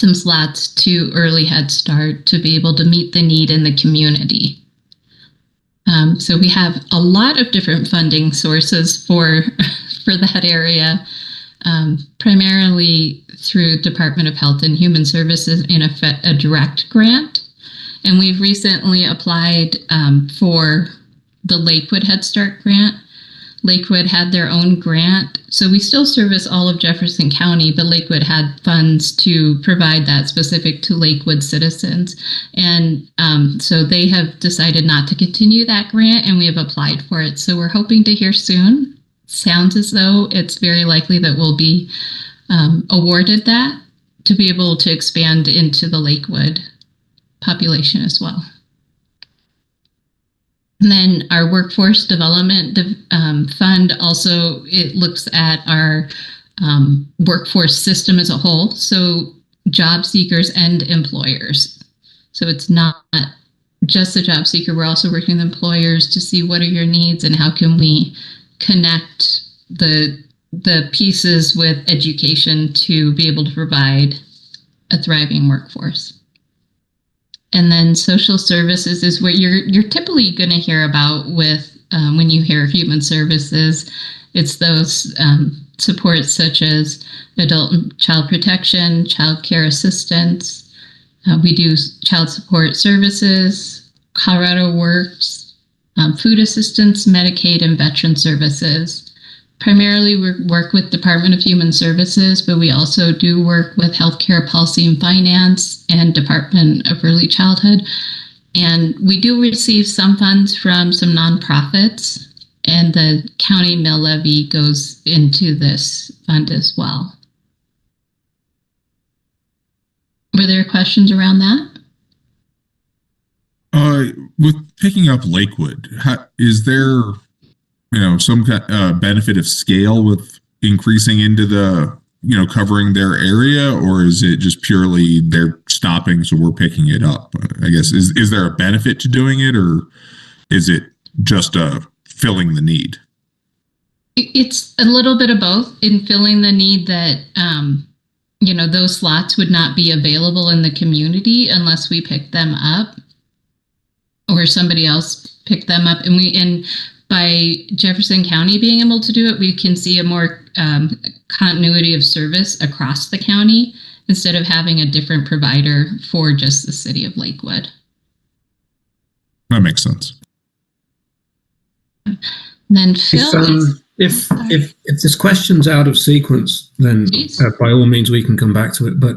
some slots to early Head Start to be able to meet the need in the community. So we have a lot of different funding sources for that area, primarily through Department of Health and Human Services in a direct grant. And we've recently applied for the Lakewood Head Start grant. Lakewood had their own grant, so we still service all of Jefferson County, but Lakewood had funds to provide that specific to Lakewood citizens. And so they have decided not to continue that grant, and we have applied for it. So we're hoping to hear soon. Sounds as though it's very likely that we'll be awarded that to be able to expand into the Lakewood population as well. And then our workforce development fund also, it looks at our workforce system as a whole, so job seekers and employers. So it's not just the job seeker, we're also working with employers to see what are your needs and how can we connect the pieces with education to be able to provide a thriving workforce. And then social services is what you're typically going to hear about with when you hear human services. It's those supports such as adult and child protection, child care assistance. We do child support services, Colorado Works, food assistance, Medicaid, and veteran services. Primarily, we work with Department of Human Services, but we also do work with Healthcare Policy and Finance and Department of Early Childhood. And we do receive some funds from some nonprofits, and the county mill levy goes into this fund as well. Were there questions around that? With picking up Lakewood, is there some benefit of scale with increasing into the, covering their area, or is it just purely they're stopping, so we're picking it up? I guess, is there a benefit to doing it, or is it just filling the need? It's a little bit of both in filling the need that, those slots would not be available in the community unless we pick them up or somebody else picked them up. And by Jefferson County being able to do it, we can see a more continuity of service across the county instead of having a different provider for just the city of Lakewood. That makes sense. Then Phil, if there's questions out of sequence, then by all means we can come back to it. But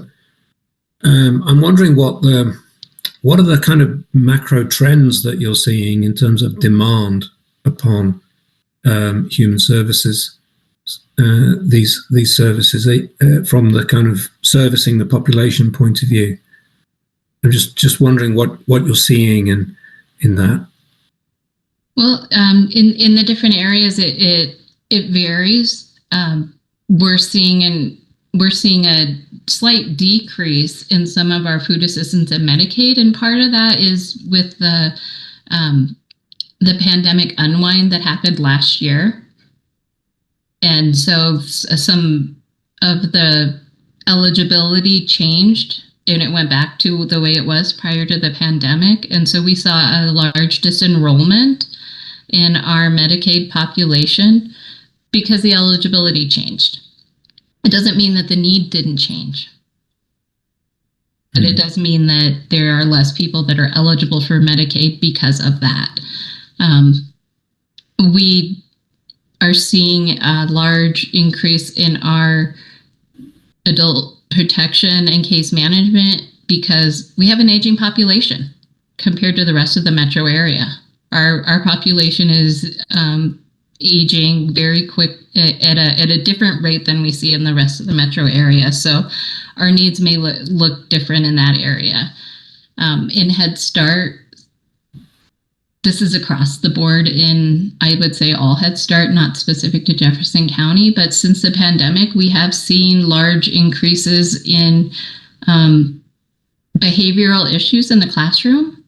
I'm wondering what are the kind of macro trends that you're seeing in terms of demand upon human services, these services from the kind of servicing the population point of view. I'm just wondering what you're seeing in that. Well, in the different areas, it varies. We're seeing a slight decrease in some of our food assistance and Medicaid, and part of that is with the pandemic unwind that happened last year. And so some of the eligibility changed and it went back to the way it was prior to the pandemic. And so we saw a large disenrollment in our Medicaid population because the eligibility changed. It doesn't mean that the need didn't change, but it does mean that there are less people that are eligible for Medicaid because of that. We are seeing a large increase in our adult protection and case management because we have an aging population compared to the rest of the metro area. Our population is aging very quick at a different rate than we see in the rest of the metro area. So our needs may look different in that area. In Head Start, this is across the board in, I would say, all Head Start, not specific to Jefferson County, but since the pandemic, we have seen large increases in behavioral issues in the classroom,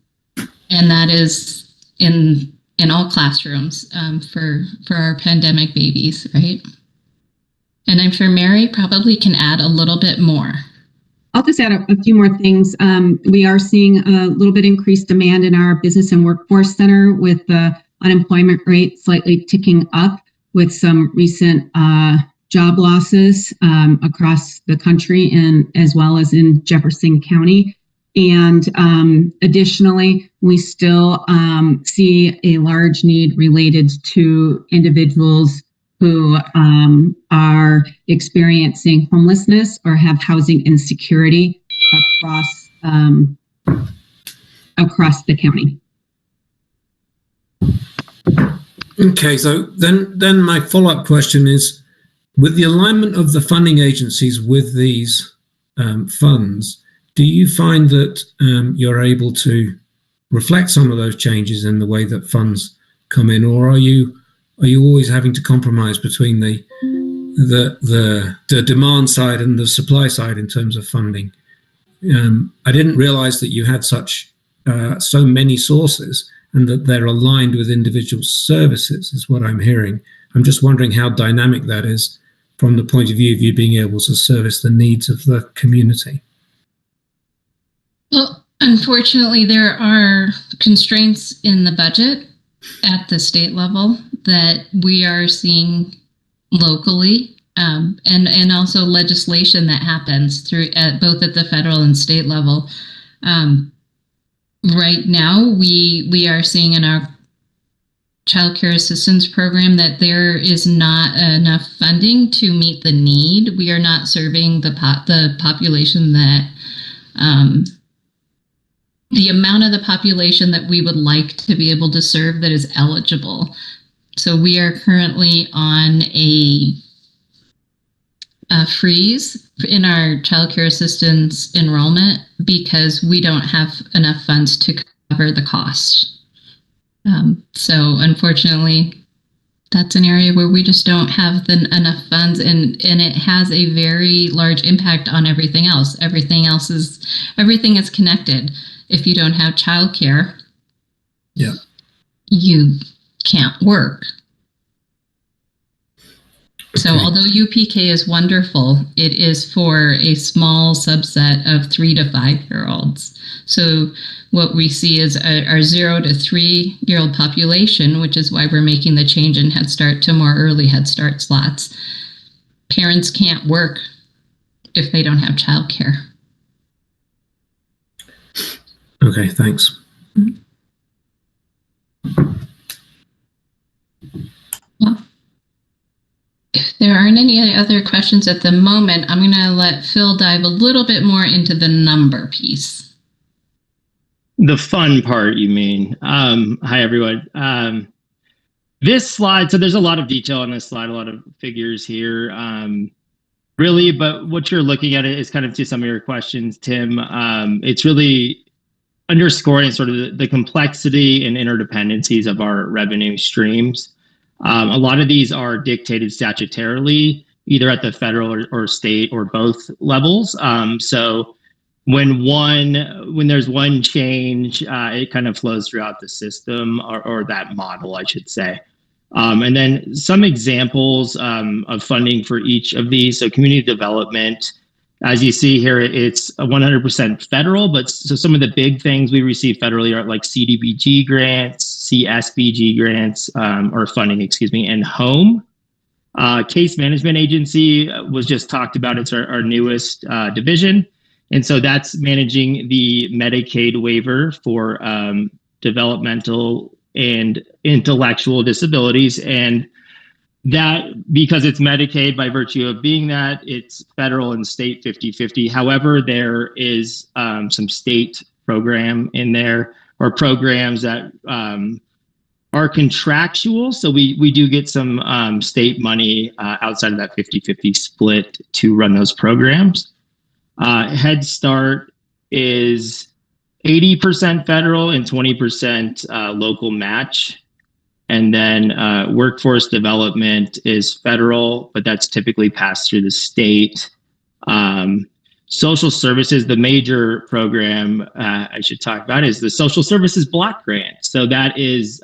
and that is in all classrooms for our pandemic babies, right? And I'm sure Mary probably can add a little bit more. I'll just add a few more things. We are seeing a little bit increased demand in our business and workforce center, with the unemployment rate slightly ticking up with some recent job losses across the country, and as well as in Jefferson County. And additionally, we still see a large need related to individuals who are experiencing homelessness or have housing insecurity across the county. Okay, so then my follow-up question is, with the alignment of the funding agencies with these funds, do you find that you're able to reflect some of those changes in the way that funds come in, or are you always having to compromise between the demand side and the supply side in terms of funding? I didn't realize that you had so many sources and that they're aligned with individual services, is what I'm hearing. I'm just wondering how dynamic that is from the point of view of you being able to service the needs of the community. Well, unfortunately, there are constraints in the budget at the state level that we are seeing locally, and also legislation that happens both at the federal and state level. Right now, we are seeing in our child care assistance program that there is not enough funding to meet the need. We are not serving the population that the amount of the population that we would like to be able to serve that is eligible. So we are currently on a freeze in our child care assistance enrollment because we don't have enough funds to cover the cost. So unfortunately, that's an area where we just don't have enough funds, and it has a very large impact on everything else. Everything is connected. If you don't have childcare, you can't work. So although UPK is wonderful, it is for a small subset of 3 to 5-year-olds. So what we see is our 0 to 3-year-old population, which is why we're making the change in Head Start to more early Head Start slots. Parents can't work if they don't have childcare. Okay, thanks. Well, if there aren't any other questions at the moment, I'm going to let Phil dive a little bit more into the number piece. The fun part, you mean? Hi, everyone. This slide, so there's a lot of detail on this slide, a lot of figures here. Really, but what you're looking at is kind of to some of your questions, Tim. It's really underscoring sort of the complexity and interdependencies of our revenue streams. A lot of these are dictated statutorily, either at the federal or state or both levels. So when there's one change, it kind of flows throughout the system, or that model, I should say. And then some examples of funding for each of these. So community development, as you see here, it's 100% federal, but so some of the big things we receive federally are like CDBG grants, CSBG grants, or funding, and home. Case management agency was just talked about. It's our newest division. And so that's managing the Medicaid waiver for developmental and intellectual disabilities. And that, because it's Medicaid by virtue of being that, it's federal and state 50-50. However, there is some state program in there, or programs that are contractual. So we do get some state money outside of that 50-50 split to run those programs. Head Start is 80% federal and 20% local match. And then workforce development is federal, but that's typically passed through the state. Social services, the major program I should talk about is the Social Services Block Grant. So that is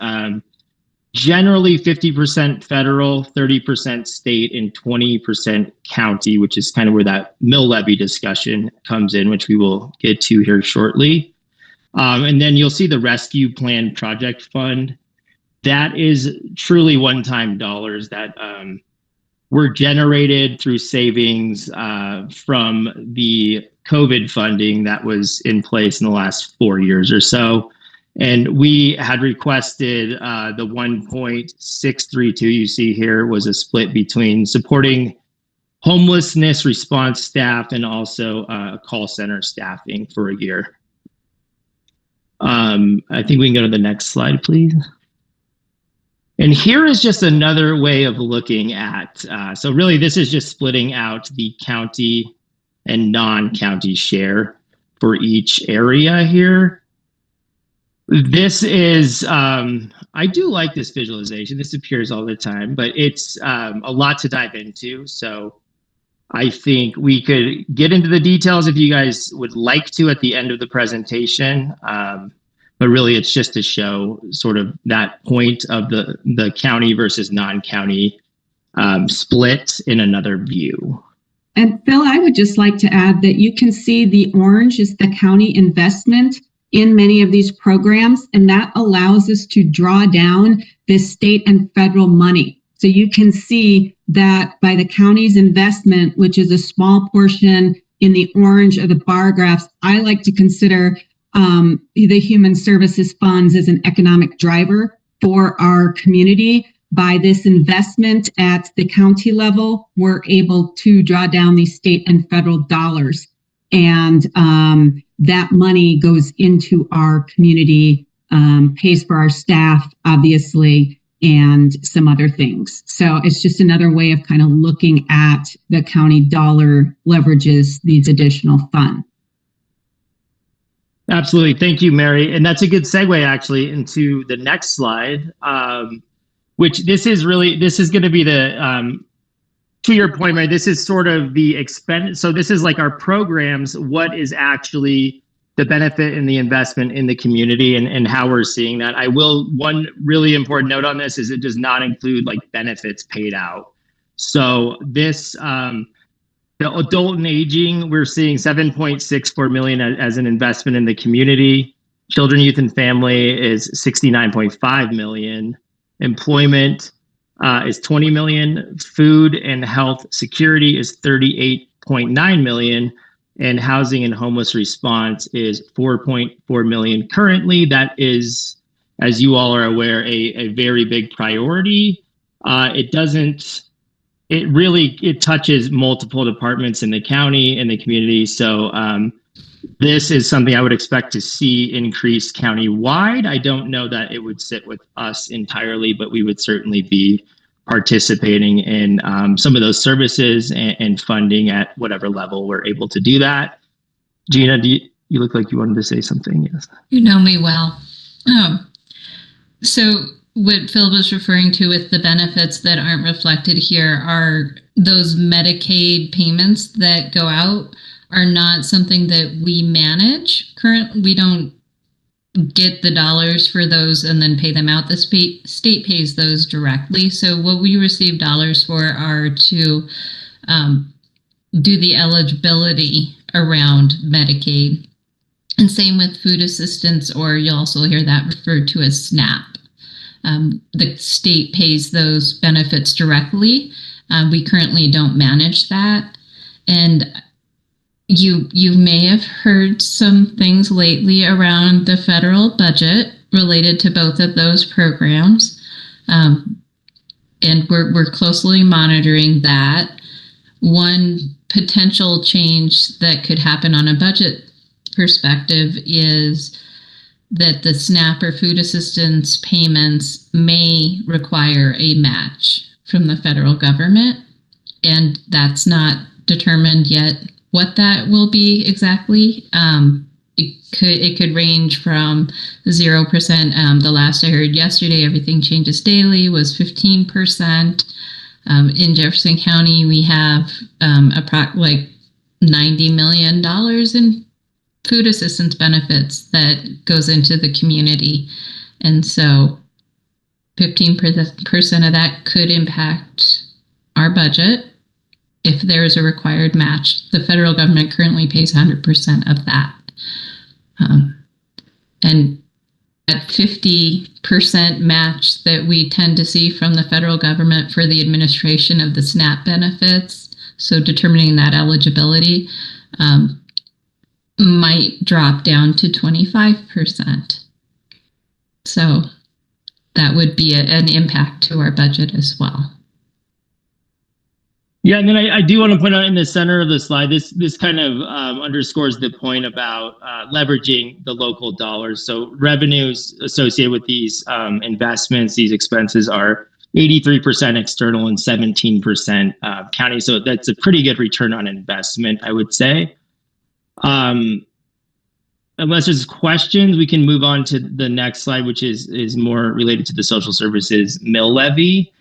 generally 50% federal, 30% state, and 20% county, which is kind of where that mill levy discussion comes in, which we will get to here shortly. And then you'll see the rescue plan project fund. That is truly one-time dollars that were generated through savings from the COVID funding that was in place in the last 4 years or so. And we had requested the 1.632 you see here was a split between supporting homelessness response staff and also call center staffing for a year. I think we can go to the next slide, please. And here is just another way of looking at, so really this is just splitting out the county and non-county share for each area here. This is, I do like this visualization. This appears all the time, but it's a lot to dive into. So I think we could get into the details if you guys would like to at the end of the presentation. But really, it's just to show sort of that point of the county versus non-county split in another view. And Phil, I would just like to add that you can see the orange is the county investment in many of these programs, and that allows us to draw down this state and federal money. So you can see that by the county's investment, which is a small portion in the orange of the bar graphs, I like to consider the human services funds as an economic driver for our community. By this investment at the county level, we're able to draw down these state and federal dollars. And that money goes into our community, pays for our staff, obviously, and some other things. So it's just another way of kind of looking at the county dollar leverages these additional funds. Absolutely. Thank you, Mary. And that's a good segue actually into the next slide, which this is going to be the, to your point, Mary, this is sort of the expense. So this is like our programs, what is actually the benefit and the investment in the community and how we're seeing that. One really important note on this is it does not include like benefits paid out. So this, the adult and aging, we're seeing 7.64 million as an investment in the community. Children, youth, and family is 69.5 million. Employment is 20 million. Food and health security is 38.9 million. And housing and homeless response is 4.4 million currently. That is, as you all are aware, a very big priority. It touches multiple departments in the county and the community. So this is something I would expect to see increase countywide. I don't know that it would sit with us entirely, but we would certainly be participating in some of those services and funding at whatever level we're able to do that. Gina, you look like you wanted to say something? Yes. You know me well. So what Phil was referring to with the benefits that aren't reflected here are those Medicaid payments that go out are not something that we manage. Currently, we don't get the dollars for those and then pay them out. The state pays those directly. So what we receive dollars for are to do the eligibility around Medicaid. And same with food assistance, or you'll also hear that referred to as SNAP. The state pays those benefits directly. We currently don't manage that. And you may have heard some things lately around the federal budget related to both of those programs. And we're closely monitoring that. One potential change that could happen on a budget perspective is that the SNAP or food assistance payments may require a match from the federal government. And that's not determined yet what that will be exactly. It could range from 0%. The last I heard yesterday, everything changes daily, was 15%. In Jefferson County, we have like $90 million in food assistance benefits that goes into the community. And so 15% of that could impact our budget if there is a required match. The federal government currently pays 100% of that. And that 50% match that we tend to see from the federal government for the administration of the SNAP benefits, so determining that eligibility, might drop down to 25%. So that would be an impact to our budget as well. Yeah, and then I do want to point out in the center of the slide, this kind of underscores the point about leveraging the local dollars. So revenues associated with these investments, these expenses are 83% external and 17% county. So that's a pretty good return on investment, I would say. Unless there's questions, we can move on to the next slide, which is more related to the social services mill levy.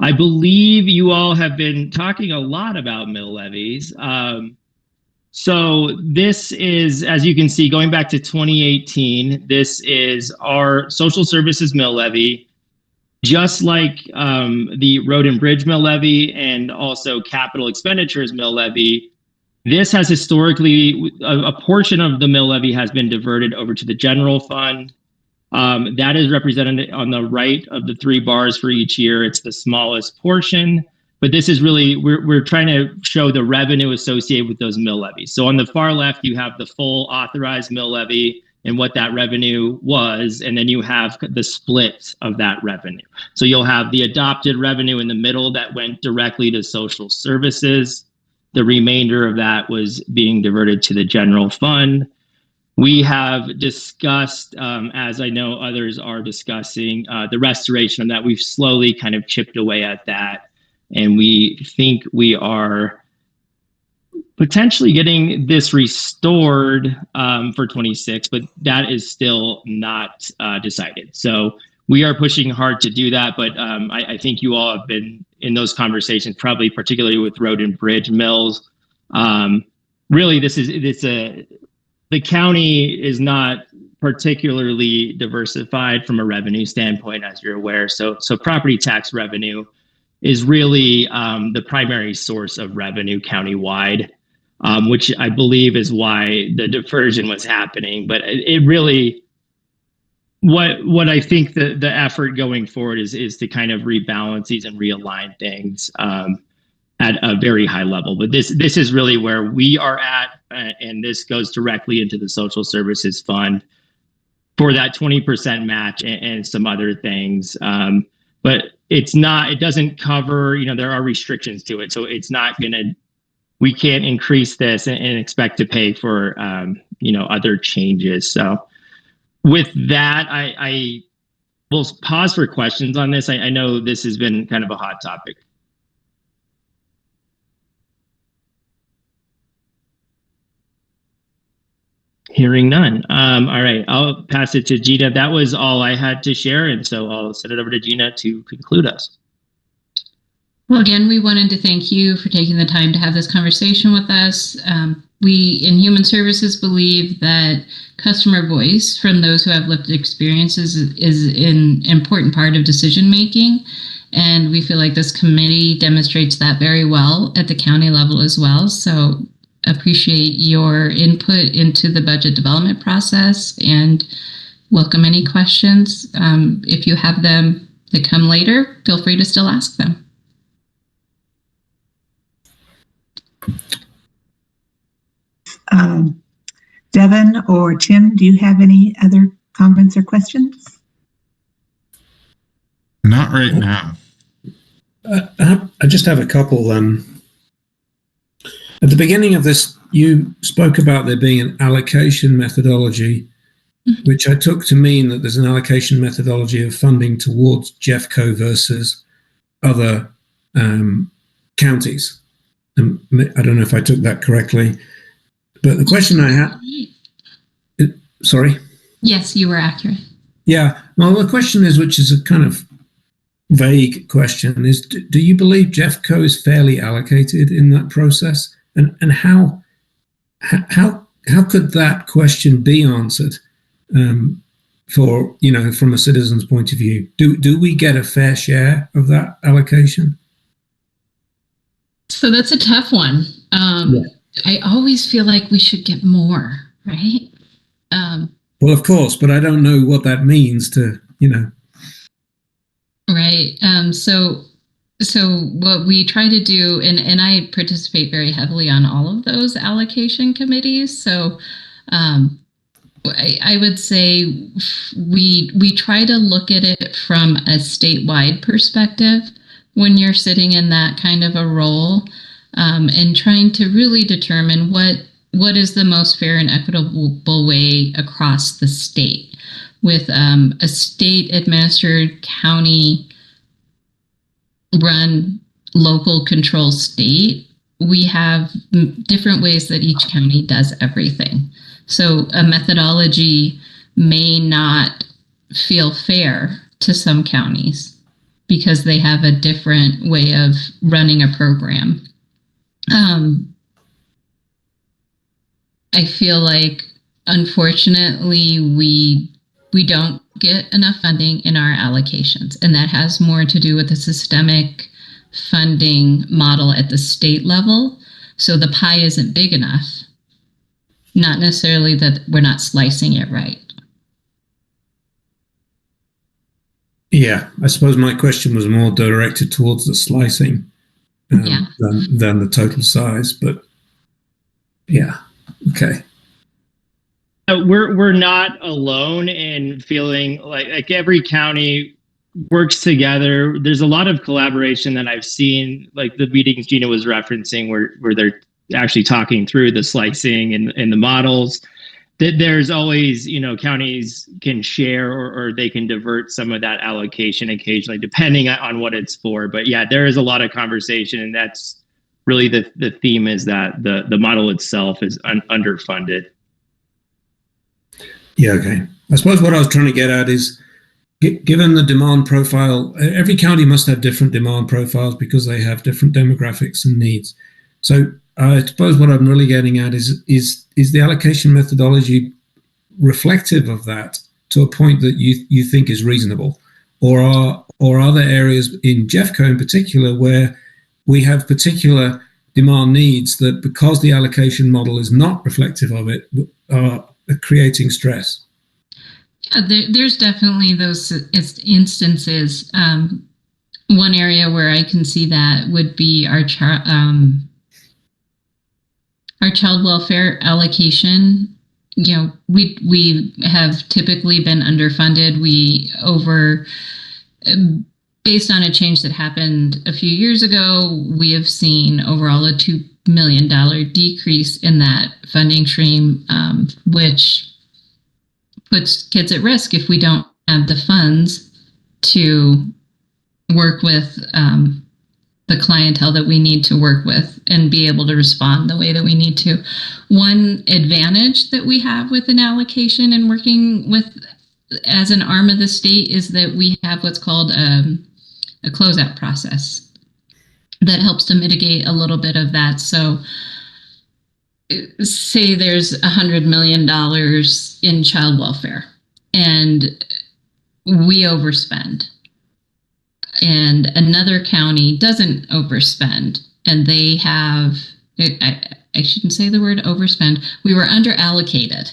I believe you all have been talking a lot about mill levies. So this is, as you can see, going back to 2018, this is our social services mill levy, just like the road and bridge mill levy and also capital expenditures mill levy. This has historically, a portion of the mill levy has been diverted over to the general fund. That is represented on the right of the 3 bars for each year. It's the smallest portion, but this is really, we're trying to show the revenue associated with those mill levies. So on the far left, you have the full authorized mill levy and what that revenue was, and then you have the split of that revenue. So you'll have the adopted revenue in the middle that went directly to social services. The remainder of that was being diverted to the general fund. We have discussed, as I know others are discussing, the restoration of that. We've slowly kind of chipped away at that, and we think we are potentially getting this restored for 26, but that is still not decided. So we are pushing hard to do that, but I think you all have been in those conversations, probably particularly with road and bridge mills. Really, the county is not particularly diversified from a revenue standpoint, as you're aware. So property tax revenue is really the primary source of revenue countywide, which I believe is why the diversion was happening. But it really, what I think the effort going forward is to kind of rebalance these and realign things at a very high level. But this is really where we are at, and this goes directly into the social services fund for that 20% match and some other things. But it doesn't cover, there are restrictions to it. So it's not we can't increase this and expect to pay for, other changes. So with that, I will pause for questions on this. I know this has been kind of a hot topic. Hearing none. All right, I'll pass it to Gina. That was all I had to share, and so I'll send it over to Gina to conclude us. Well, again, we wanted to thank you for taking the time to have this conversation with us. We in Human Services believe that customer voice from those who have lived experiences is an important part of decision making, and we feel like this committee demonstrates that very well at the county level as well. So appreciate your input into the budget development process and welcome any questions. If you have them that come later, feel free to still ask them. Devin or Tim, do you have any other comments or questions? Not right now. I just have a couple. At the beginning of this, you spoke about there being an allocation methodology, which I took to mean that there's an allocation methodology of funding towards Jeffco versus other counties. I don't know if I took that correctly, but the question I had, sorry? Yes, you were accurate. Yeah. Well, the question is, which is a kind of vague question, is do you believe Jeffco is fairly allocated in that process? And how could that question be answered for, from a citizen's point of view? Do we get a fair share of that allocation? So that's a tough one. I always feel like we should get more, right? Well, of course, but I don't know what that means to, Right. So what we try to do, and I participate very heavily on all of those allocation committees. So I would say we try to look at it from a statewide perspective when you're sitting in that kind of a role, and trying to really determine what is the most fair and equitable way across the state. With a state administered, county run, local control state, we have different ways that each county does everything. So a methodology may not feel fair to some counties because they have a different way of running a program. I feel like, unfortunately, we don't get enough funding in our allocations, and that has more to do with the systemic funding model at the state level. So the pie isn't big enough, not necessarily that we're not slicing it right. Yeah, I suppose my question was more directed towards the slicing than the total size, but yeah, okay. We're not alone in feeling like every county works together. There's a lot of collaboration that I've seen, like the meetings Gina was referencing, where they're actually talking through the slicing and the models. That there's always, counties can share or they can divert some of that allocation occasionally, depending on what it's for. But yeah, there is a lot of conversation, and that's really the theme, is that the model itself is underfunded. Yeah, okay. I suppose what I was trying to get at is, given the demand profile, every county must have different demand profiles because they have different demographics and needs. So I suppose what I'm really getting at is the allocation methodology reflective of that to a point that you think is reasonable, or are there areas in Jeffco in particular where we have particular demand needs that, because the allocation model is not reflective of it, are creating stress? Yeah, there's definitely those instances. One area where I can see that would be our child welfare allocation. We have typically been underfunded. Based on a change that happened a few years ago, we have seen overall a $2 million decrease in that funding stream, which puts kids at risk if we don't have the funds to work with the clientele that we need to work with and be able to respond the way that we need to. One advantage that we have with an allocation and working with as an arm of the state is that we have what's called a closeout process that helps to mitigate a little bit of that. So say there's $100 million in child welfare and we overspend, and another county doesn't overspend, and they have, I shouldn't say the word overspend, we were under allocated.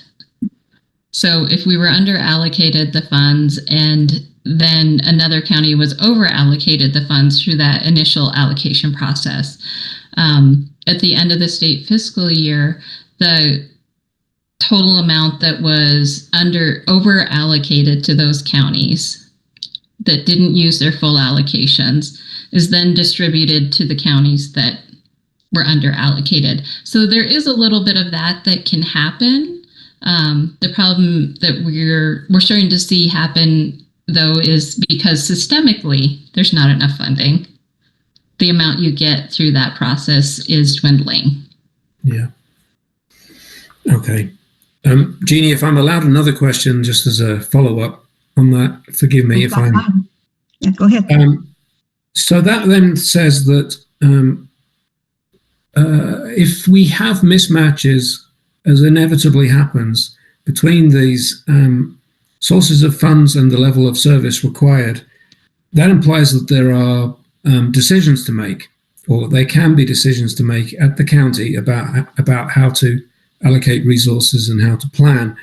So if we were under allocated the funds and then another county was over allocated the funds through that initial allocation process, at the end of the state fiscal year, the total amount that was over allocated to those counties that didn't use their full allocations is then distributed to the counties that were under allocated. So there is a little bit of that can happen. The problem that we're starting to see happen, though, is because systemically there's not enough funding. The amount you get through that process is dwindling. Yeah. Okay. Jeannie, if I'm allowed another question, just as a follow-up on that, forgive me if I'm... Yeah, go ahead. So that then says that if we have mismatches, as inevitably happens, between these sources of funds and the level of service required, that implies that there are decisions to make, or there can be decisions to make at the county about how to allocate resources and how to plan.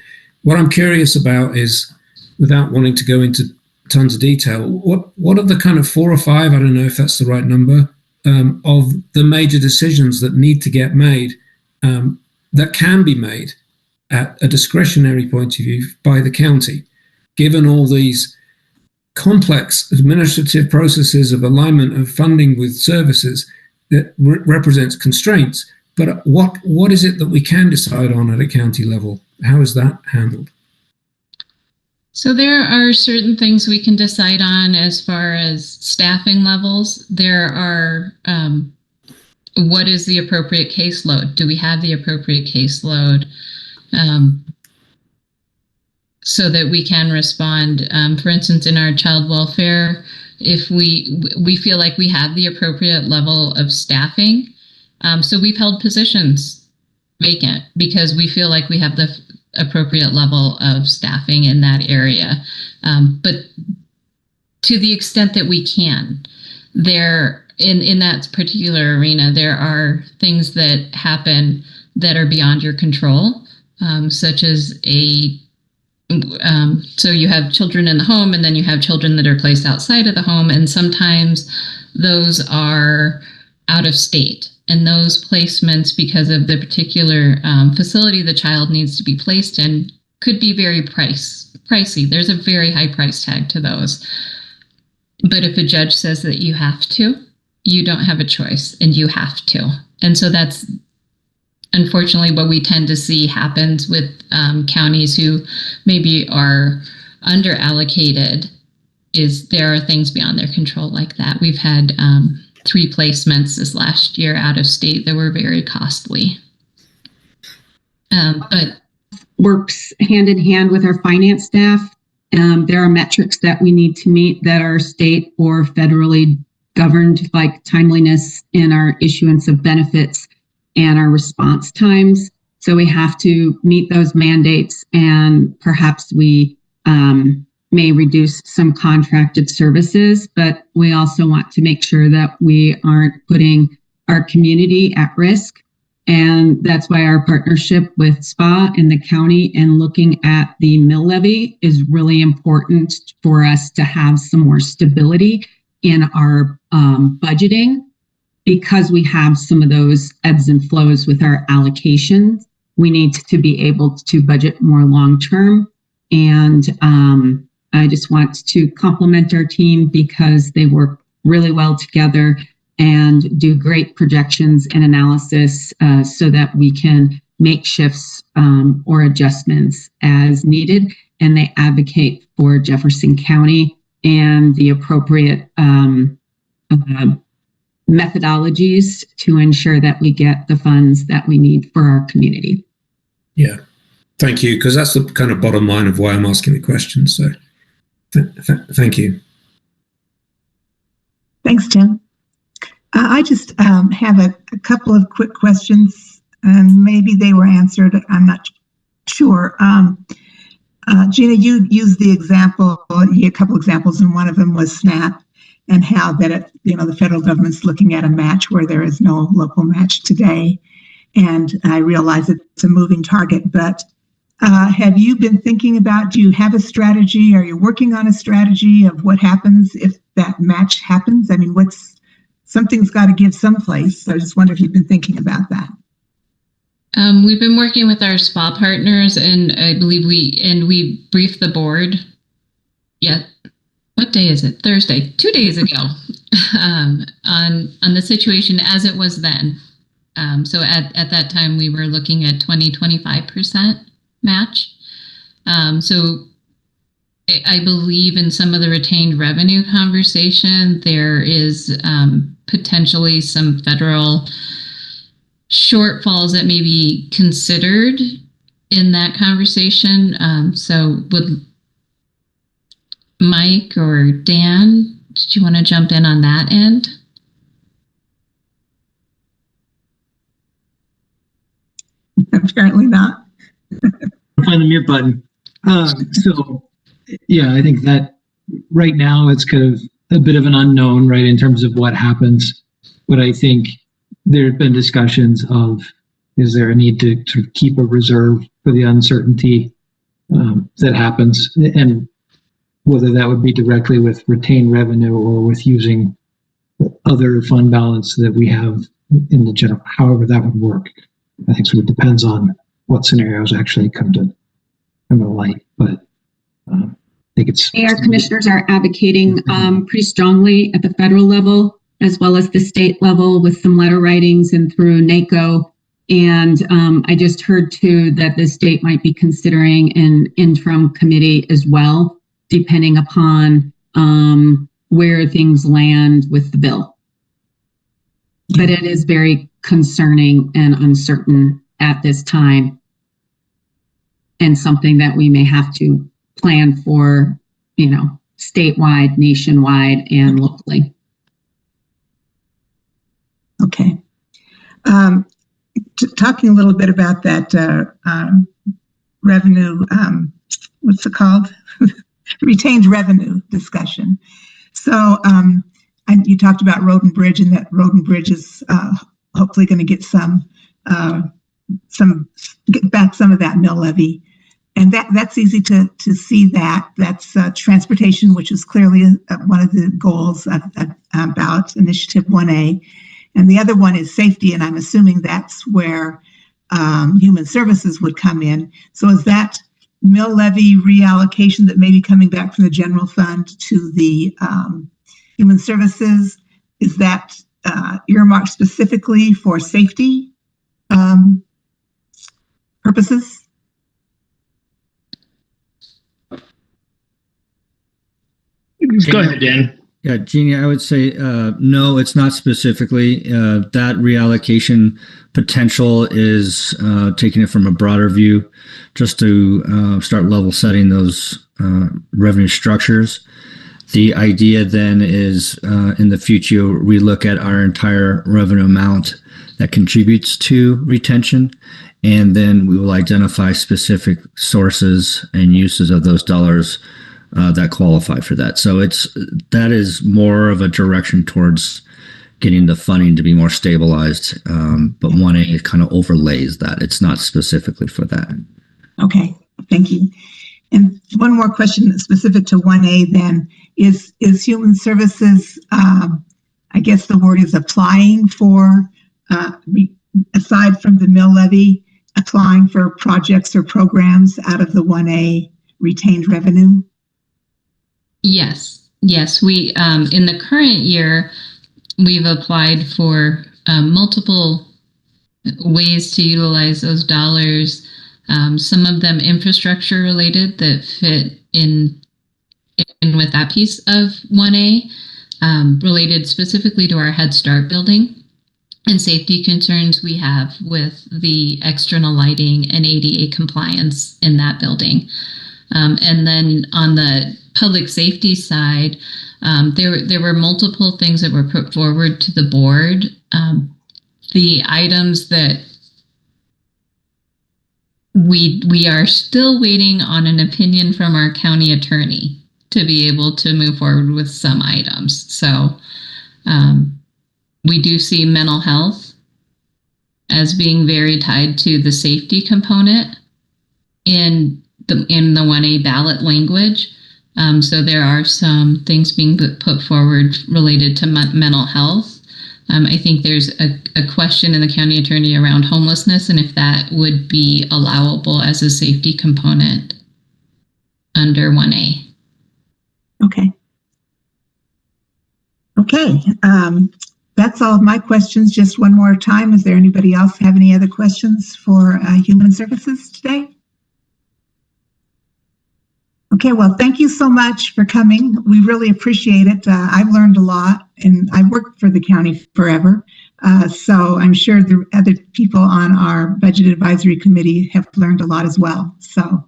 What I'm curious about is, without wanting to go into tons of detail, what are the kind of 4 or 5, I don't know if that's the right number, of the major decisions that need to get made, that can be made at a discretionary point of view by the county, given all these complex administrative processes of alignment of funding with services that represents constraints. But what is it that we can decide on at a county level? How is that handled? So there are certain things we can decide on as far as staffing levels. There are, what is the appropriate caseload? Do we have the appropriate caseload? So that we can respond. For instance, in our child welfare, if we feel like we have the appropriate level of staffing, so we've held positions vacant because we feel like we have the appropriate level of staffing in that area. But to the extent that we can, there in that particular arena, there are things that happen that are beyond your control, such as so you have children in the home, and then you have children that are placed outside of the home, and sometimes those are out of state. And those placements, because of the particular facility the child needs to be placed in, could be very pricey. There's a very high price tag to those. But if a judge says that you have to, you don't have a choice, and you have to. And so that's unfortunately what we tend to see happens with counties who maybe are under allocated, is there are things beyond their control like that. We've had 3 placements this last year out of state that were very costly. But works hand in hand with our finance staff. There are metrics that we need to meet that are state or federally governed, like timeliness in our issuance of benefits and our response times. So we have to meet those mandates, and perhaps we may reduce some contracted services, but we also want to make sure that we aren't putting our community at risk. And that's why our partnership with SPA and the county and looking at the mill levy is really important for us to have some more stability in our budgeting, because we have some of those ebbs and flows with our allocations. We need to be able to budget more long-term. And I just want to compliment our team because they work really well together and do great projections and analysis so that we can make shifts or adjustments as needed. And they advocate for Jefferson County and the appropriate methodologies to ensure that we get the funds that we need for our community. Yeah, thank you, because that's the kind of bottom line of why I'm asking the question. So thank you. Thanks, Tim. I just have a couple of quick questions, and maybe they were answered. I'm not sure. Gina, you used the example, a couple examples, and one of them was SNAP, and how that the federal government's looking at a match where there is no local match today. And I realize it's a moving target, but have you been thinking about, do you have a strategy? Are you working on a strategy of what happens if that match happens? I mean, something's got to give someplace. So I just wonder if you've been thinking about that. We've been working with our SPA partners, and I believe we briefed the board. Yeah. What day is it? Thursday, 2 days ago, on the situation as it was then. So at that time, we were looking at 25% match. So I believe in some of the retained revenue conversation, there is potentially some federal shortfalls that may be considered in that conversation. So would Mike or Dan, did you want to jump in on that end? Apparently not. Find the mute button. So Yeah, I think that right now it's kind of a bit of an unknown, right, in terms of what happens. But I think there have been discussions of, is there a need to sort of keep a reserve for the uncertainty that happens, and whether that would be directly with retained revenue or with using other fund balance that we have in the general, however that would work. I think it depends on what scenarios actually come to light, but I think it's. Our commissioners are advocating pretty strongly at the federal level as well as the state level with some letter writings and through NACO. And I just heard too that the state might be considering an interim committee as well, depending upon where things land with the bill. But it is very concerning and uncertain at this time, and something that we may have to plan for, statewide, nationwide, and locally. Okay. Talking a little bit about that revenue, what's it called? Retained revenue discussion. So, and you talked about Road and Bridge, and that Road and Bridge is hopefully going to get get back some of that mill levy, and that's easy to see that. That's transportation, which is clearly one of the goals of ballot initiative 1A, and the other one is safety, and I'm assuming that's where human services would come in. So is that mill levy reallocation that may be coming back from the general fund to the human services, is that earmarked specifically for safety purposes? Go ahead, Dan. Yeah, Jeannie, I would say no, it's not specifically. That reallocation potential is taking it from a broader view, just to start level setting those revenue structures. The idea then is in the future, we look at our entire revenue amount that contributes to retention, and then we will identify specific sources and uses of those dollars that qualify for that. So that is more of a direction towards getting the funding to be more stabilized. But 1A kind of overlays that. It's not specifically for that. Okay, thank you. And one more question specific to 1A then, is human services, I guess the word is applying for, aside from the mill levy, applying for projects or programs out of the 1A retained revenue? Yes. We in the current year, we've applied for multiple ways to utilize those dollars. Some of them infrastructure related that fit in with that piece of 1A, related specifically to our Head Start building and safety concerns we have with the external lighting and ADA compliance in that building. And then on the public safety side, there were multiple things that were put forward to the board. The items that we are still waiting on an opinion from our county attorney to be able to move forward with some items. So we do see mental health as being very tied to the safety component in the 1A ballot language. So there are some things being put forward related to mental health. I think there's a question in the county attorney around homelessness and if that would be allowable as a safety component under 1A. Okay. That's all of my questions. Just one more time. Is there anybody else have any other questions for Human Services today? Okay, well, thank you so much for coming. We really appreciate it. I've learned a lot, and I've worked for the county forever. So I'm sure the other people on our Budget Advisory Committee have learned a lot as well. So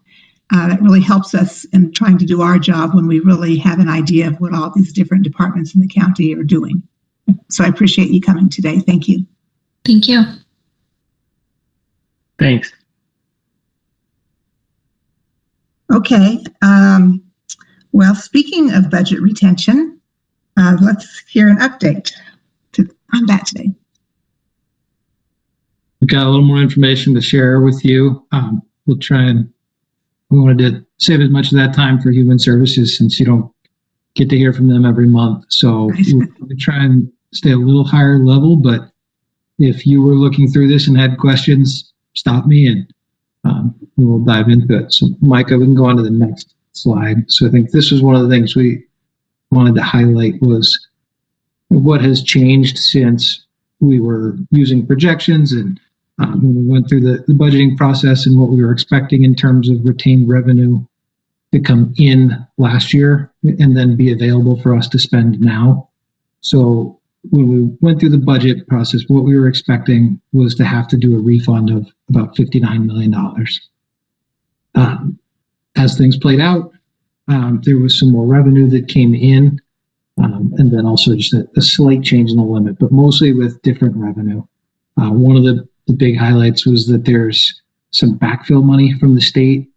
that really helps us in trying to do our job when we really have an idea of what all these different departments in the county are doing. So I appreciate you coming today. Thank you. Thank you. Thanks. Okay. Well, speaking of budget retention, let's hear an update on that today. We've got a little more information to share with you. We wanted to save as much of that time for human services since you don't get to hear from them every month. So we try and stay a little higher level, but if you were looking through this and had questions, stop me and we will dive into it. So Micah, we can go on to the next slide. So I think this was one of the things we wanted to highlight was what has changed since we were using projections and when we went through the budgeting process and what we were expecting in terms of retained revenue to come in last year and then be available for us to spend now. So when we went through the budget process, what we were expecting was to have to do a refund of about $59 million. As things played out, there was some more revenue that came in, and then also just a slight change in the limit, but mostly with different revenue. One of the big highlights was that there's some backfill money from the state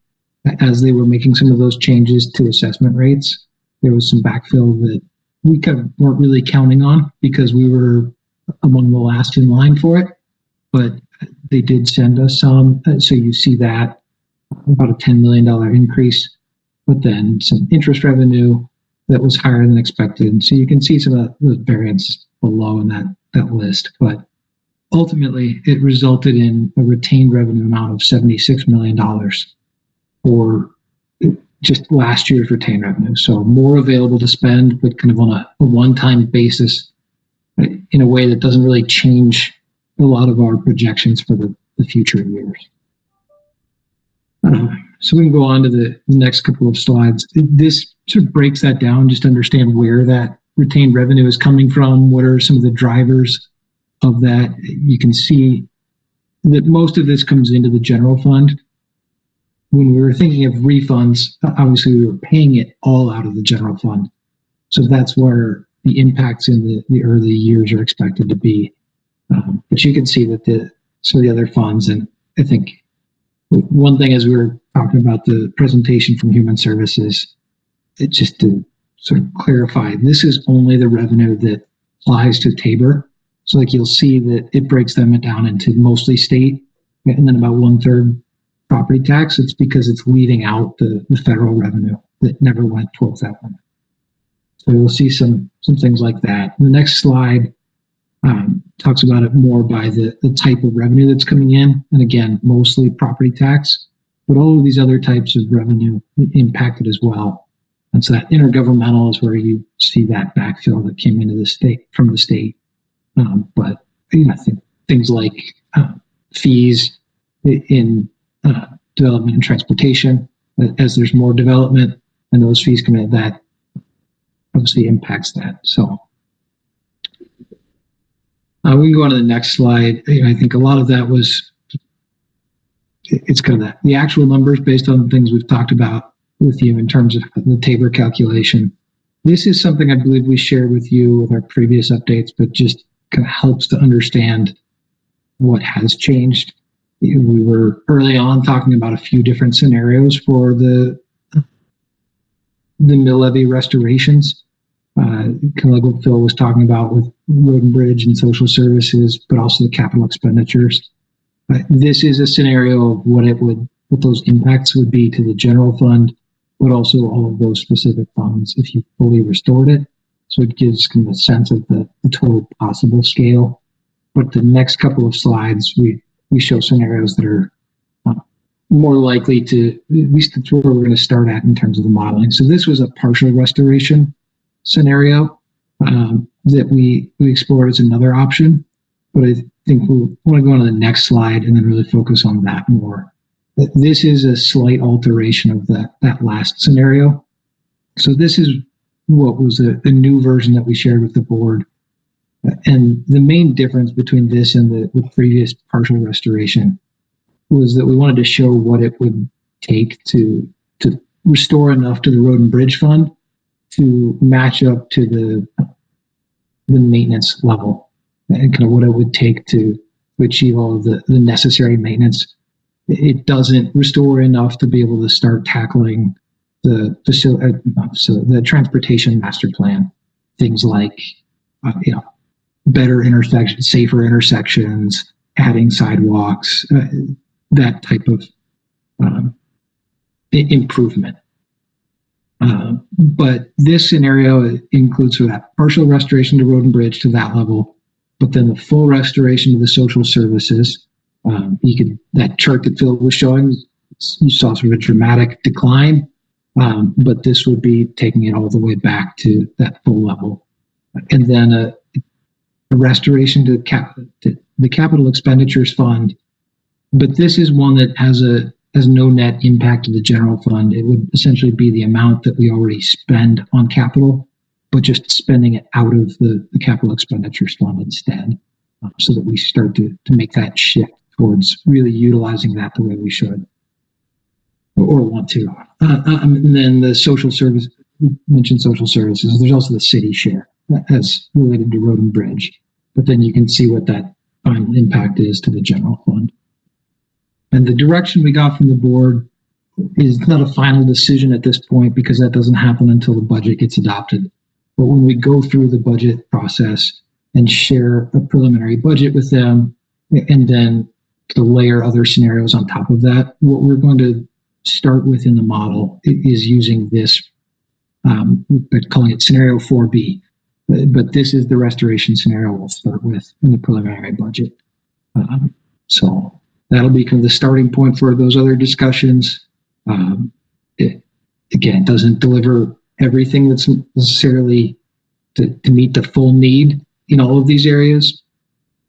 as they were making some of those changes to assessment rates. There was some backfill that we kind of weren't really counting on because we were among the last in line for it, but they did send us some. So you see that about a $10 million increase, but then some interest revenue that was higher than expected. So you can see some of the variance below in that list, but ultimately it resulted in a retained revenue amount of $76 million for just last year's retained revenue. So more available to spend, but kind of on a one-time basis in a way that doesn't really change a lot of our projections for the future years. So we can go on to the next couple of slides. This sort of breaks that down, just to understand where that retained revenue is coming from. What are some of the drivers of that? You can see that most of this comes into the general fund. When we were thinking of refunds, obviously we were paying it all out of the general fund. So that's where the impacts in the early years are expected to be. But you can see that some of the other funds, and I think one thing as we were talking about the presentation from Human Services, it just to sort of clarify, this is only the revenue that applies to Tabor. So like you'll see that it breaks them down into mostly state and then about 1/3 property tax. It's because it's leaving out the federal revenue that never went towards that one. So you'll see some things like that. The next slide talks about it more by the type of revenue that's coming in. And again, mostly property tax, but all of these other types of revenue impacted as well. And so that intergovernmental is where you see that backfill that came into the state from the state. But I think things like fees in development and transportation, as there's more development and those fees come in, that obviously impacts that. So we can go on to the next slide. I think a lot of that was, it's kind of the actual numbers based on things we've talked about with you in terms of the Tabor calculation. This is something I believe we shared with you with our previous updates, but just kind of helps to understand what has changed. We were early on talking about a few different scenarios for the mill levy restorations. Kind of like what Phil was talking about with road and bridge and social services, but also the capital expenditures. This is a scenario of what those impacts would be to the general fund, but also all of those specific funds if you fully restored it. So it gives kind of a sense of the total possible scale. But the next couple of slides, we show scenarios that are more likely to, at least that's where we're going to start at in terms of the modeling. So this was a partial restoration scenario that we explored as another option, but I think we want to go on to the next slide and then really focus on that more. This is a slight alteration of that last scenario. So this is what was a new version that we shared with the board. And the main difference between this and the previous partial restoration was that we wanted to show what it would take to restore enough to the road and bridge fund to match up to the maintenance level and kind of what it would take to achieve all of the necessary maintenance. It doesn't restore enough to be able to start tackling the transportation master plan, things like better intersections, safer intersections, adding sidewalks, that type of improvement. But this scenario includes sort of that partial restoration to road and bridge to that level, but then the full restoration of the social services. That chart that Phil was showing, you saw sort of a dramatic decline, but this would be taking it all the way back to that full level. And then a restoration to the capital expenditures fund, but this is one that has no net impact to the general fund. It would essentially be the amount that we already spend on capital, but just spending it out of the capital expenditures fund instead, so that we start to make that shift towards really utilizing that the way we should or want to. And then the social service, we mentioned social services. There's also the city share as related to road and bridge, but then you can see what that final impact is to the general fund. And the direction we got from the board is not a final decision at this point because that doesn't happen until the budget gets adopted. But when we go through the budget process and share a preliminary budget with them, and then to layer other scenarios on top of that, what we're going to start with in the model is using this, we're calling it scenario 4B. But this is the restoration scenario we'll start with in the preliminary budget. So that'll be kind of the starting point for those other discussions. It doesn't deliver everything that's necessarily to meet the full need in all of these areas,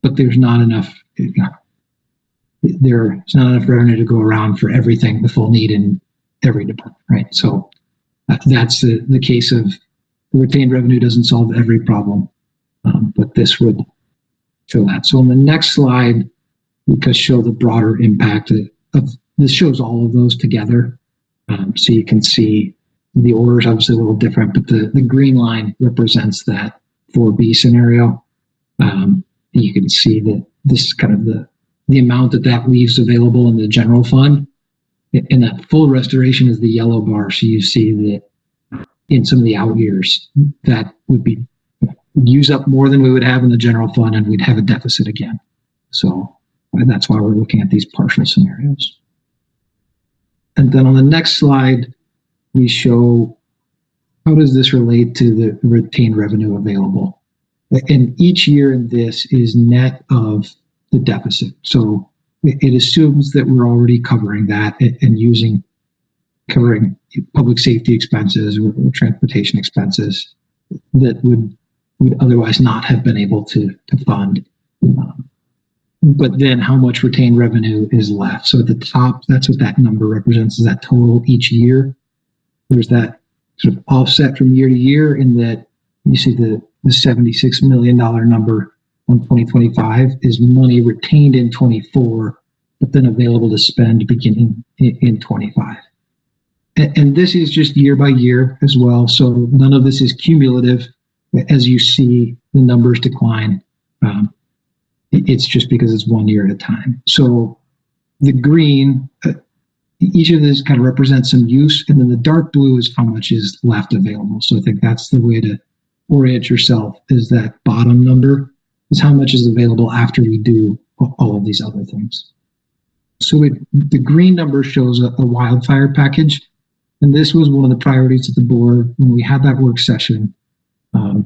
but there's not enough, there's not enough revenue to go around for everything, the full need in every department, right? So that's the case of retained revenue doesn't solve every problem, but this would show that. So on the next slide, we could show the broader impact of this shows all of those together. So you can see the order is obviously a little different, but the green line represents that 4B scenario. You can see that this is kind of the amount that leaves available in the general fund. And that full restoration is the yellow bar. So you see that in some of the out years, that would be use up more than we would have in the general fund, and we'd have a deficit again. So that's why we're looking at these partial scenarios. And then on the next slide, we show how does this relate to the retained revenue available. And each year in this is net of the deficit. So it assumes that we're already covering that and covering public safety expenses or transportation expenses that would otherwise not have been able to fund. But then how much retained revenue is left? So at the top, that's what that number represents, is that total each year. There's that sort of offset from year to year in that you see the $76 million number on 2025 is money retained in 24, but then available to spend beginning in 25. And this is just year by year as well. So none of this is cumulative as you see the numbers decline. It's just because it's 1 year at a time. So the green, each of these kind of represents some use, and then the dark blue is how much is left available. So I think that's the way to orient yourself, is that bottom number is how much is available after we do all of these other things. So the green number shows a wildfire package, and this was one of the priorities of the board when we had that work session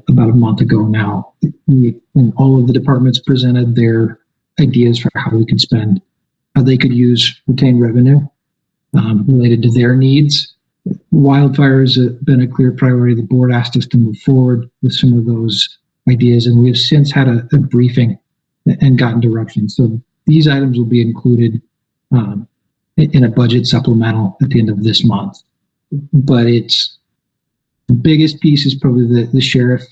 about a month ago now. When all of the departments presented their ideas for how we could spend, how they could use retained revenue related to their needs. Wildfire has been a clear priority. The board asked us to move forward with some of those ideas, and we have since had a briefing and gotten direction. So these items will be included in a budget supplemental at the end of this month. But the biggest piece is probably the sheriff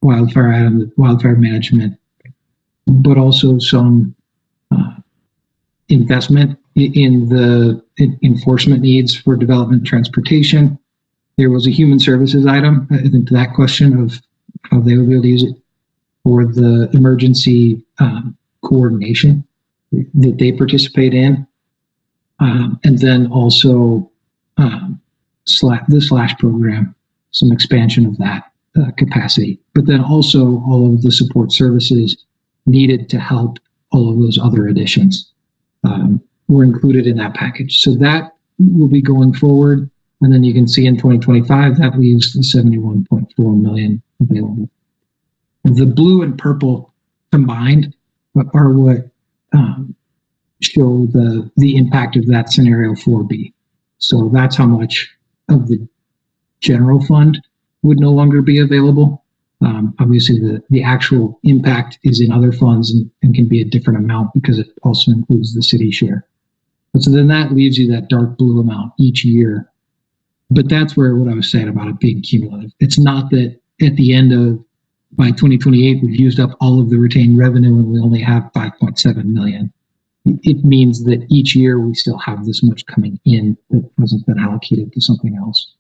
wildfire item, the wildfire management, but also some investment in the enforcement needs for development transportation. There was a human services item, I think, to that question of how they would be able to use it for the emergency coordination that they participate in. And then also the slash program, some expansion of that capacity, but then also all of the support services needed to help all of those other additions were included in that package. So that will be going forward. And then you can see in 2025, that leaves the 71.4 million available. The blue and purple combined are what show the impact of that scenario 4B. So that's how much of the general fund would no longer be available. Obviously, the actual impact is in other funds and can be a different amount because it also includes the city share. But so then that leaves you that dark blue amount each year. But that's where what I was saying about it being cumulative. It's not that at the end of, by 2028, we've used up all of the retained revenue and we only have 5.7 million. It means that each year we still have this much coming in that hasn't been allocated to something else.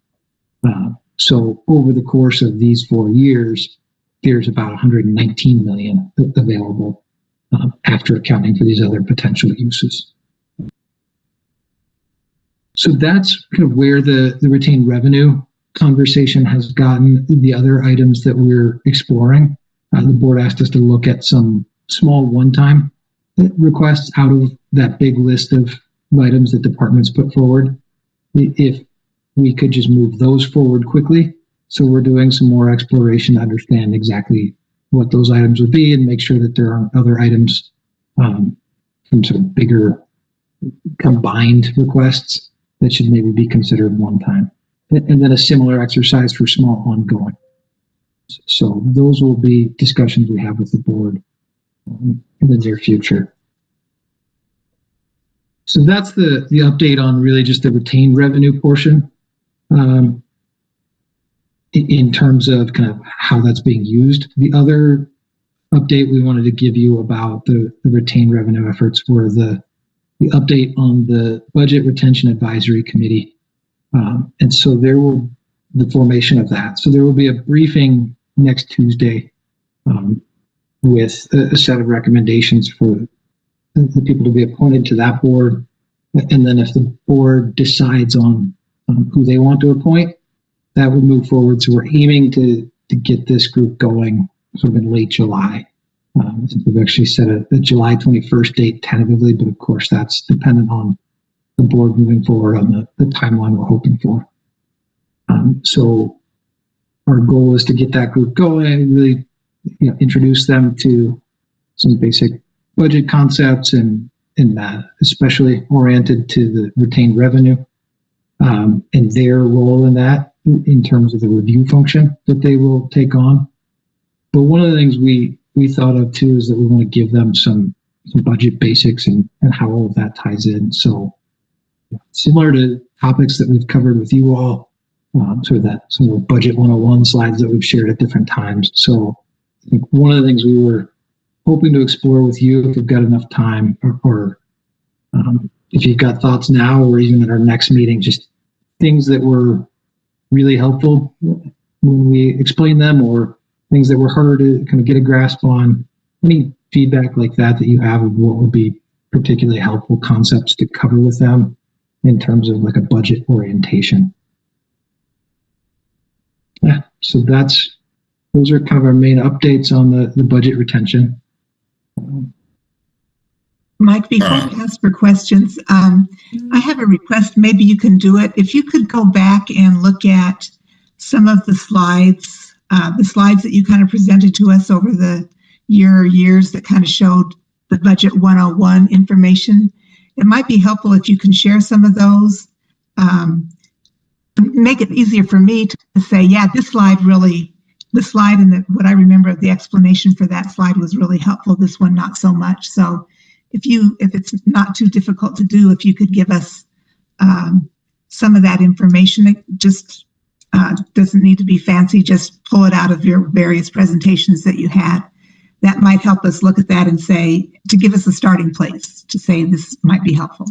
So over the course of these 4 years, there's about 119 million available after accounting for these other potential uses. So that's kind of where the retained revenue conversation has gotten. The other items that we're exploring, the board asked us to look at some small one-time requests out of that big list of items that departments put forward. If we could just move those forward quickly. So we're doing some more exploration to understand exactly what those items would be and make sure that there aren't other items from sort of bigger combined requests that should maybe be considered one time. And then a similar exercise for small ongoing. So those will be discussions we have with the board in the near future. So that's the update on really just the retained revenue portion. In terms of kind of how that's being used. The other update we wanted to give you about the retained revenue efforts were the update on the Budget Retention Advisory Committee. And so there will, the formation of that. So there will be a briefing next Tuesday with a set of recommendations for the people to be appointed to that board. And then if the board decides on who they want to appoint, that would move forward. So we're aiming to get this group going sort of in late July. I think we've actually set a July 21st date tentatively, but of course that's dependent on the board moving forward on the timeline we're hoping for. So our goal is to get that group going, really introduce them to some basic budget concepts and especially oriented to the retained revenue and their role in that in terms of the review function that they will take on. But one of the things we thought of too is that we want to give them some budget basics and how all of that ties in. So similar to topics that we've covered with you all, sort of that some of the budget 101 slides that we've shared at different times. So I think one of the things we were hoping to explore with you, if you've got enough time, or if you've got thoughts now or even at our next meeting, just things that were really helpful when we explain them or things that were harder to kind of get a grasp on. Any feedback like that you have of what would be particularly helpful concepts to cover with them in terms of like a budget orientation. Yeah, so those are kind of our main updates on the budget retention. Mike, before we ask for questions, I have a request. Maybe you can do it. If you could go back and look at some of the slides that you kind of presented to us over the years that kind of showed the Budget 101 information. It might be helpful if you can share some of those. Make it easier for me to say, yeah, the slide and what I remember of the explanation for that slide was really helpful. This one, not so much. So if it's not too difficult to do, if you could give us some of that information, it just doesn't need to be fancy. Just pull it out of your various presentations that you had. That might help us look at that and say, to give us a starting place to say this might be helpful.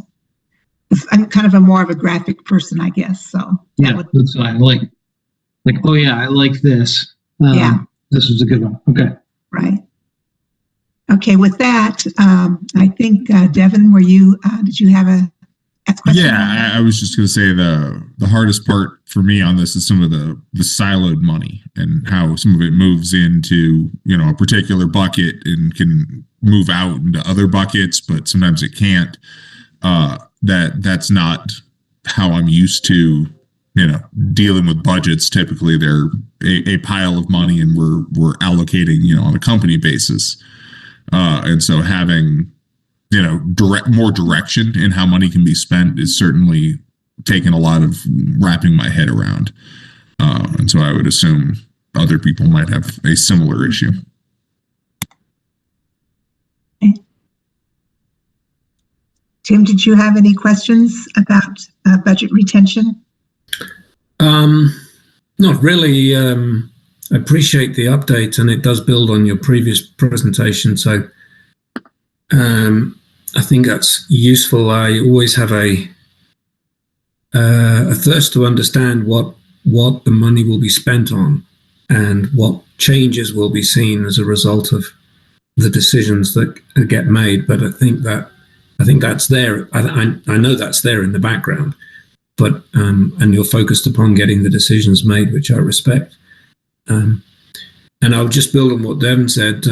I'm kind of more of a graphic person, I guess. So that's fine. Like, oh yeah, I like this. Yeah, this was a good one. Okay. Right. Okay. With that, I think Devin, did you have a That's question one. Yeah, I was just going to say the hardest part for me on this is some of the siloed money and how some of it moves into, a particular bucket and can move out into other buckets, but sometimes it can't. That's not how I'm used to, dealing with budgets. Typically they're a pile of money and we're allocating, on a company basis. And so having, more direction in how money can be spent is certainly taken a lot of wrapping my head around. And so I would assume other people might have a similar issue. Okay. Tim, did you have any questions about budget retention? Not really. I appreciate the update, and it does build on your previous presentation. So I think that's useful. I always have a thirst to understand what the money will be spent on and what changes will be seen as a result of the decisions that get made. But I think that's there. I know that's there in the background. But and you're focused upon getting the decisions made, which I respect. And I'll just build on what Devin said.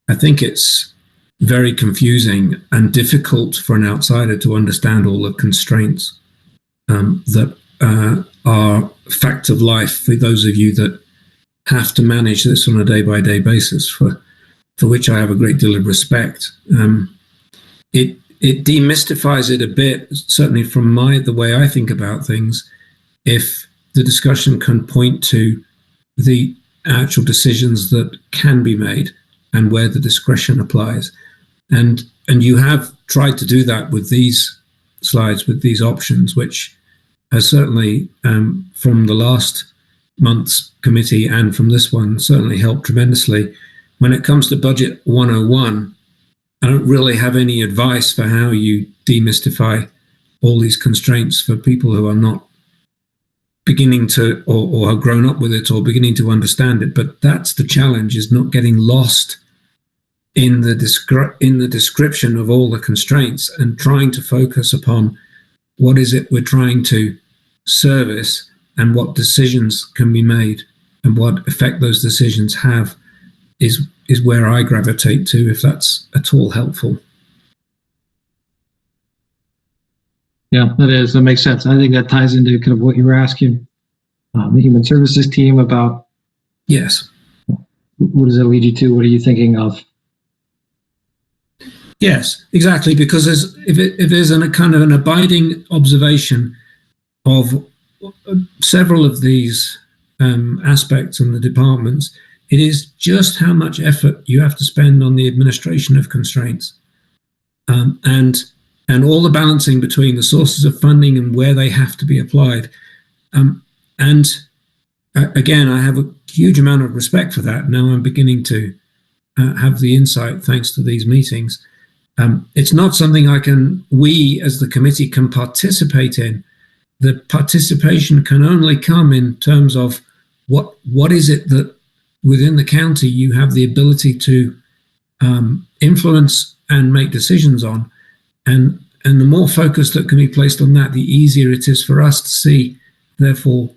I think it's very confusing and difficult for an outsider to understand all the constraints that are fact of life for those of you that have to manage this on a day-by-day basis, for which I have a great deal of respect. It demystifies it a bit, certainly from the way I think about things, if the discussion can point to the actual decisions that can be made and where the discretion applies. And you have tried to do that with these slides, with these options, which has certainly, from the last month's committee and from this one, certainly helped tremendously. When it comes to Budget 101, I don't really have any advice for how you demystify all these constraints for people who are not beginning to or have grown up with it or beginning to understand it. But that's the challenge, is not getting lost in the description of all the constraints and trying to focus upon what is it we're trying to service and what decisions can be made and what effect those decisions have is where I gravitate to, if that's at all helpful. Yeah, that makes sense. I think that ties into kind of what you were asking the Human Services team about. Yes. What does it lead you to? What are you thinking of? Yes, exactly. Because if there's a kind of an abiding observation of several of these aspects in the departments, it is just how much effort you have to spend on the administration of constraints, and all the balancing between the sources of funding and where they have to be applied. And again, I have a huge amount of respect for that. Now I'm beginning to have the insight thanks to these meetings. It's not something we as the committee can participate in. The participation can only come in terms of what is it that within the county you have the ability to influence and make decisions on, and the more focus that can be placed on that, the easier it is for us to see, therefore,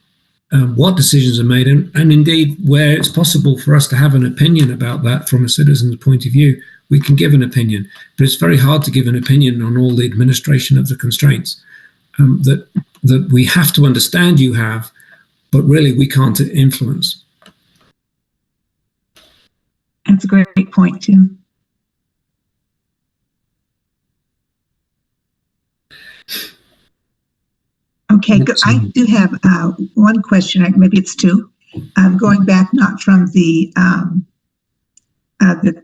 what decisions are made, and indeed where it's possible for us to have an opinion about that from a citizen's point of view, we can give an opinion. But it's very hard to give an opinion on all the administration of the constraints that we have to understand you have, but really we can't influence. That's a great point, Tim. Okay, I do have one question, maybe it's two, going back not from the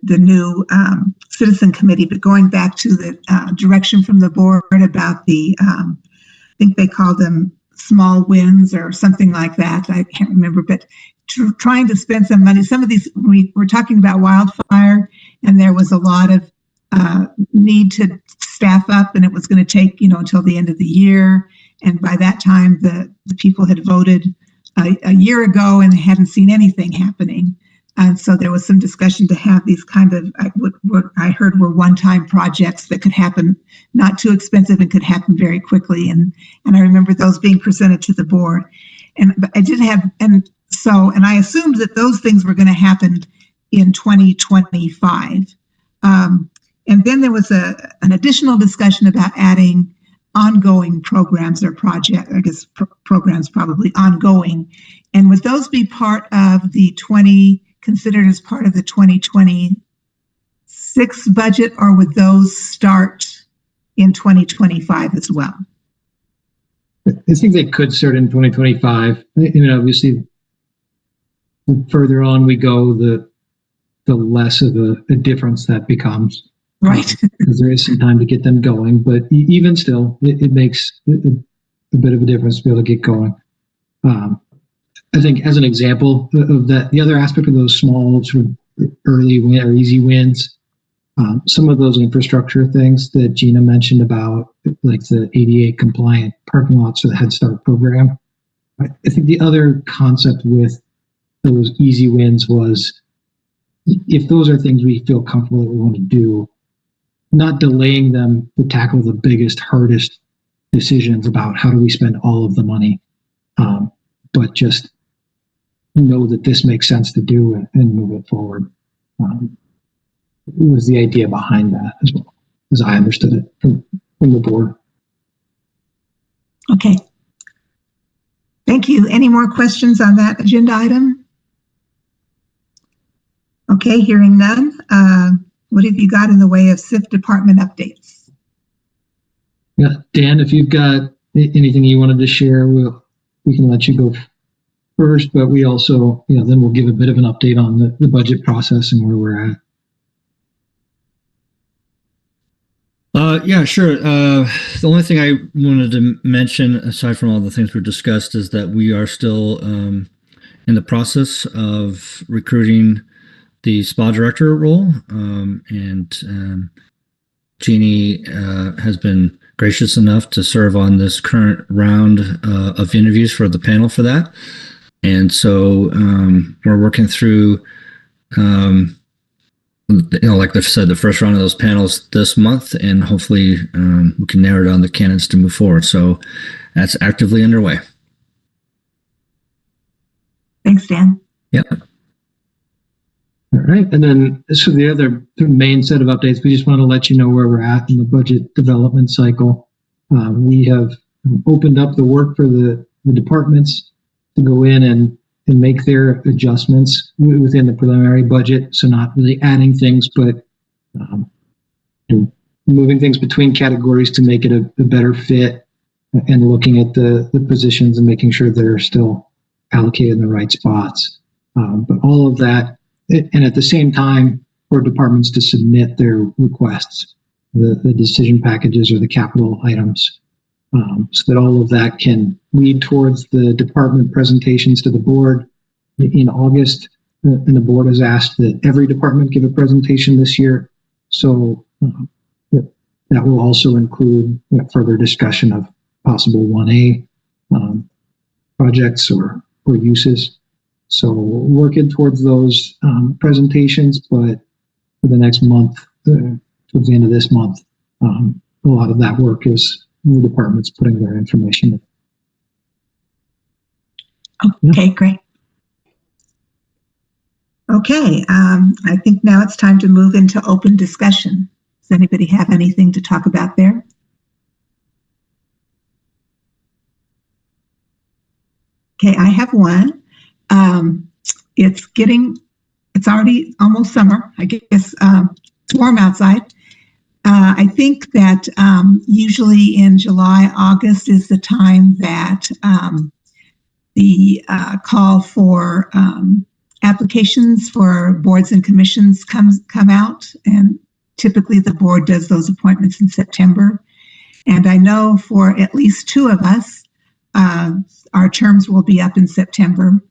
new citizen committee, but going back to the direction from the board about the, I think they call them small wins or something like that. I can't remember, but trying to spend some money. Some of these, we're talking about wildfire, and there was a lot of need to staff up, and it was going to take, until the end of the year. And by that time, the people had voted a year ago and hadn't seen anything happening. And so there was some discussion to have these kind of, what I heard were one-time projects that could happen, not too expensive and could happen very quickly. And I remember those being presented to the board. And I did have, and I assumed that those things were going to happen in 2025. And then there was an additional discussion about adding ongoing programs or project, I guess programs probably ongoing. And would those be part of the considered as part of the 2026 budget, or would those start in 2025 as well? I think they could start in 2025. Obviously, the further on we go, the less of a difference that becomes. Right. Because there is some time to get them going, but even still, it makes a bit of a difference to be able to get going. I think as an example of that, the other aspect of those small sort of early win or easy wins, some of those infrastructure things that Gina mentioned about, like the ADA compliant parking lots for the Head Start program. I think the other concept with those easy wins was, if those are things we feel comfortable that we want to do, not delaying them to tackle the biggest, hardest decisions about how do we spend all of the money, but just know that this makes sense to do and move it forward. Was the idea behind that as well, as I understood it from the board. Okay. Thank you. Any more questions on that agenda item? Okay, hearing none. What have you got in the way of SIF department updates? Yeah, Dan, if you've got anything you wanted to share, we can let you go first, but we also, then we'll give a bit of an update on the budget process and where we're at. Yeah, sure. The only thing I wanted to mention, aside from all the things we've discussed, is that we are still in the process of recruiting the spa director role, and Jeannie has been gracious enough to serve on this current round of interviews for the panel for that. And so we're working through, like I said, the first round of those panels this month, and hopefully we can narrow down the candidates to move forward. So that's actively underway. Thanks, Dan. Yep. All right, and then so the main set of updates, we just want to let you know where we're at in the budget development cycle. We have opened up the work for the departments to go in and make their adjustments within the preliminary budget. So not really adding things, but moving things between categories to make it a better fit, and looking at the positions and making sure they're still allocated in the right spots. But all of that, and at the same time, for departments to submit their requests, the decision packages or the capital items, so that all of that can lead towards the department presentations to the board in August. And the board has asked that every department give a presentation this year. So that will also include further discussion of possible 1A projects or uses. So working towards those presentations, but for the next month, towards the end of this month, a lot of that work is the departments putting their information in. Okay, great. Okay, I think now it's time to move into open discussion. Does anybody have anything to talk about there? Okay, I have one. It's already almost summer. I guess it's warm outside. I think that usually in July, August is the time that the call for applications for boards and commissions come out, and typically the board does those appointments in September. And I know for at least two of us, our terms will be up in September.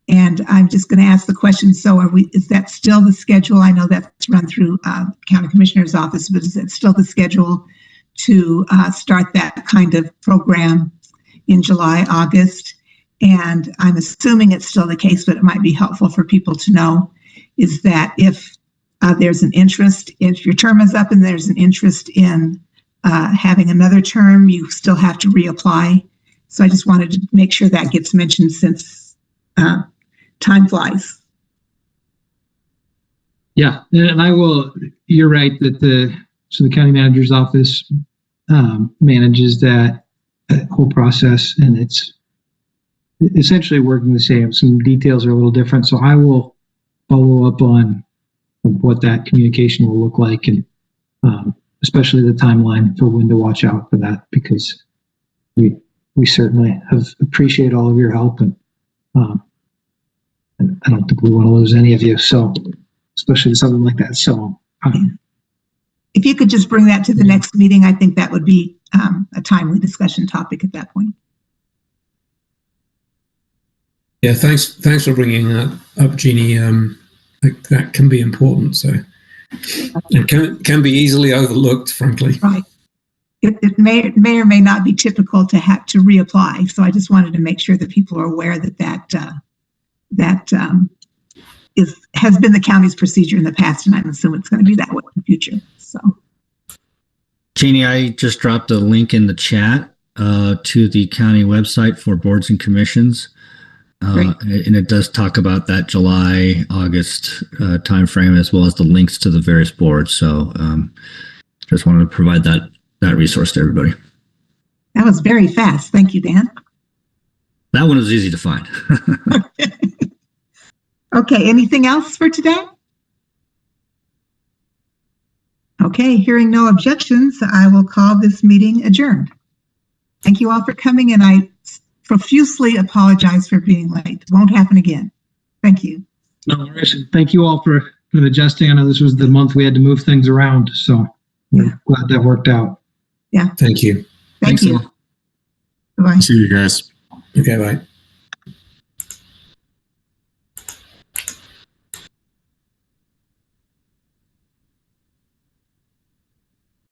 And I'm just going to ask the question, so is that still the schedule? I know that's run through County Commissioner's office, but is it still the schedule to start that kind of program in July, August? And I'm assuming it's still the case, but it might be helpful for people to know. is that if there's an interest, if your term is up and there's an interest in having another term, you still have to reapply. So I just wanted to make sure that gets mentioned since time flies. Yeah, and I will. You're right that the county manager's office manages that whole process, and it's essentially working the same. Some details are a little different, so I will follow up on what that communication will look like, and especially the timeline for when to watch out for that, because we certainly have appreciate all of your help, and I don't think we want to lose any of you. So, especially something like that. So, if you could just bring that to the next meeting, I think that would be a timely discussion topic at that point. Yeah, thanks for bringing that up, Jeannie. That can be important. So it can be easily overlooked, frankly. Right. It may or may not be typical to have to reapply. So I just wanted to make sure that people are aware that has been the county's procedure in the past, and I'm assuming it's going to be that way in the future. So, Jeannie, I just dropped a link in the chat to the county website for boards and commissions. And it does talk about that July, August timeframe, as well as the links to the various boards. So just wanted to provide that resource to everybody. that was very fast. Thank you, Dan. That one was easy to find. Okay, anything else for today? Okay, hearing no objections, I will call this meeting adjourned. Thank you all for coming, and I profusely apologize for being late. Won't happen again. Thank you. no worries. Thank you all for adjusting. I know this was the month we had to move things around, so we're glad that worked out. Yeah. Thank you. Thank you. all. Bye-bye. See you guys. Okay, bye.